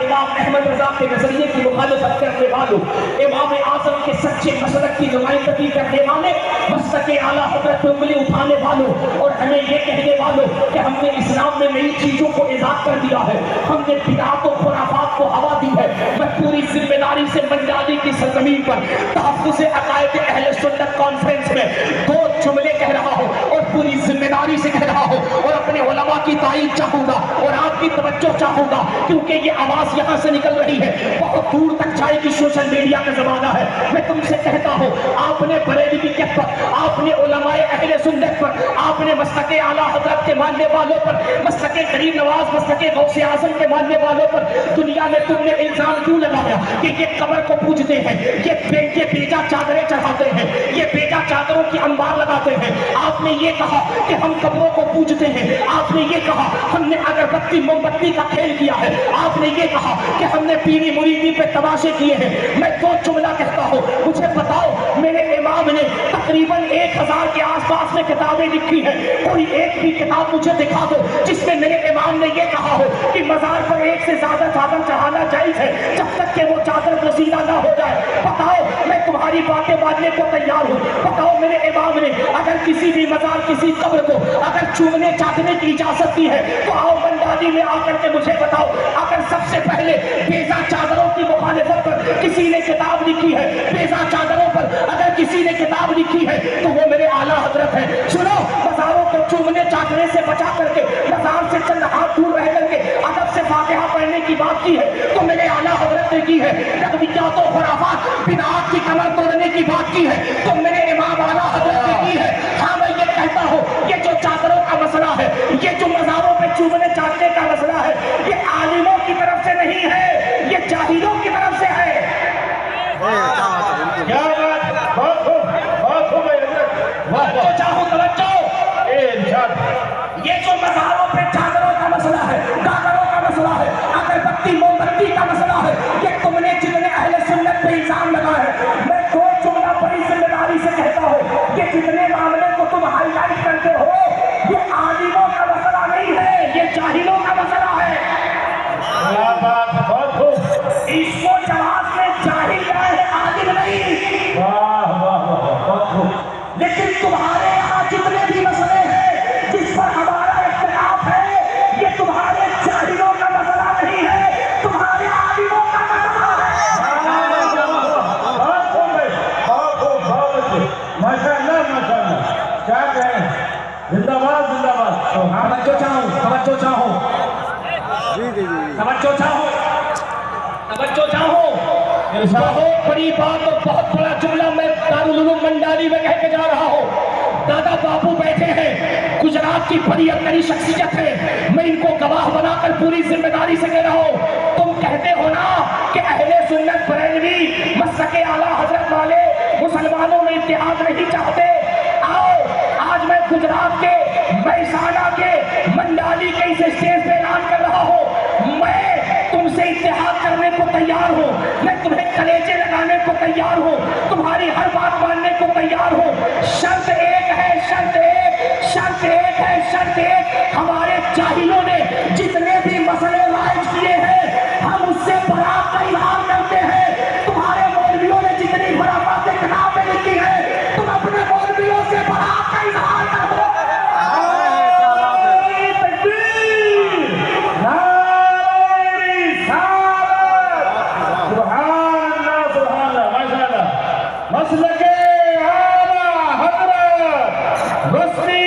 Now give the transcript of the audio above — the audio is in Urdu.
امام احمد رضا کے نظریے کی مخالفت کرنے والوں، امام اعظم کے سچے مسلک کی نمائندگی کرنے والے، مسلک اعلیٰ حضرت پہ انگلی اٹھانے والوں اور ہمیں یہ کہنے والوں کہ ہم نے اسلام میں نئی چیزوں کو ایجاد کر دیا ہے، ہم نے بدعات و خرافات کو ہوا دی ہے، میں پوری ذمہ داری سے منڈالی کی سرزمین پر تحفظ عقائد اہل سنت کانفرنس میں 2 جملے کہہ رہا ہوں اور پوری ذمہ داری سے کہہ رہا ہوں اور اپنے علماء کی تائید چاہوں گا اور آپ کی توجہ چاہوں گا، کیونکہ یہ آواز یہاں سے نکل رہی ہے، بہت دور تک جائے گی، سوشل میڈیا کا زمانہ ہے۔ میں تم سے کہتا ہوں، آپ نے بریلویت پر، آپ نے علماء اہل سنت پر، آپ نے مسلک اعلیٰ حضرت کے ماننے والوں پر، مسلک غریب نواز، مسلک غوث اعظم کے ماننے والوں پر دنیا میں تم نے الزام کیوں لگایا کہ یہ قبر کو پوجتے ہیں، یہ بیجا چادریں چڑھاتے ہیں، یہ بیجا چادروں کی انبار لگاتے ہیں؟ آپ نے یہ کہا کہ ہم قبروں کو پوجتے ہیں، آپ نے یہ کہا ہم نے اگربتی موم بتی کا کھیل کیا ہے، آپ نے یہ کہا کہ ہم نے پیری مریدی پہ تماشے کیے ہیں۔ میں 2 جملہ کہتا ہوں، مجھے بتاؤ میرے امام نے تقریباً 1000 کے آس پاس میں کتابیں لکھی ہیں، کوئی ایک بھی کتاب مجھے دکھا دو جس میں میرے امام نے یہ کہا ہو کہ مزار پر 1 سے زیادہ چادر چڑھانا جائز ہے جب تک کہ وہ چادر گسیدہ نہ ہو جائے۔ بتاؤ، میں تمہاری باتیں ماننے کو تیار ہوں۔ بتاؤ میرے امام نے اگر کسی بھی مزار، کسی قبر کو اگر چومنے چاٹنے کی اجازت دی ہے تو آؤ منڈالی میں آ کر کے مجھے بتاؤ، اگر سب سے پہلے بیضا چادروں کی مخالفت پر کسی نے کتاب لکھی ہے، بیضا چادروں پر اگر کسی نے کتاب لکھی ہے تو وہ میرے اعلیٰ حضرت ہے۔ سنو، مزاروں کو چومنے چاٹنے سے بچا کر کے، مزار سے چند ہاتھ دور رہ کر کے ادب سے فاتحہ پڑھنے کی بات کی ہے تو میرے اعلیٰ حضرت نے کی ہے۔ تقویات و خرافات، بدعات کی کمر توڑنے کی بات کی ہے تو میرے امام اعلیٰ حضرت نے کی ہے۔ ہاں، میں یہ کہتا ہوں، یہ جو چادروں کا مسئلہ ہے، یہ جو مزاروں پہ چومنے چاٹنے کا مسئلہ ہے، یہ عالموں کی طرف سے نہیں ہے، یہ جاہلوں کی طرف سے ہے۔ کیا بات، بہت خوب توجہ چاہوں، توجہ۔ یہ جو مزاروں پہ چادروں کا مسئلہ ہے، گاگروں کا مسئلہ ہے، اگربتی موم بتی کا مسئلہ ہے، یہ تم نے جتنے اہل سنت پہ الزام لگا ہے، میں 2 جملہ بڑی ذمہ داری سے کہتا ہوں، یہ جتنے معاملے کو تم ہائی لائٹ کرتے ہو، یہ عالموں کا مسئلہ نہیں ہے، یہ جاہلوں کا مسئلہ ہے۔ کیا بات، بہت خوب، اس کو جواب میں جاہل کیا ہے، عالم نہیں۔ واہ واہ واہ، بہت خوب۔ لیکن تمہارے یہاں جتنے بھی مسئلے ہیں جس پر ہمارا اختلاف ہے، یہ تمہارے جاہلوں کا مسئلہ نہیں ہے، تمہارے عالموں کا مسئلہ ہے۔ بہت خوب ہے، بہت خوب، بہت اچھے، ماشاء اللہ ماشاء اللہ، کیا کہیں، زندہ باد زندہ باد۔ توجہ چاہوں، توجہ چاہوں، توجہ چاہوں، توجہ چاہوں۔ بہت بڑی بات اور بہت بڑا جملہ میں دارالعلوم منڈالی میں کہہ کے جا رہا ہوں۔ دادا بابو بیٹھے ہیں، گجرات کی بڑی اتنی شخصیت ہے، میں ان کو گواہ بنا کر پوری ذمہ داری سے کہہ رہا ہوں، تم کہتے ہو نا کہ اہل سنت بریلوی مسلک اعلیٰ حضرت والے مسلمانوں میں اتحاد نہیں چاہتے۔ آؤ، آج میں گجرات کے مہسانہ کے منڈالی کے اس اسٹیج پہ اعلان کر رہا ہوں، میں تم سے اتحاد کرنے کو تیار ہوں، میں تمہیں کلیجے لگانے کو تیار ہوں، تمہاری ہر بات ماننے کو تیار ہوں۔ شرط ایک ہے، شرط ایک، شرط ایک ہے، شرط ایک، ہمارے جاہلوں نے جتنے بھی مسئلے رائج کیے ہیں ہم اس سے برات کا اظہار کرتے ہیں۔ تمہارے مولویوں نے جتنی خرافاتیں کتابیں لکھی ہیں، تم اپنے مولویوں سے برات کا اظہار کرو۔ مسلک اعلیٰ حضرت رسمی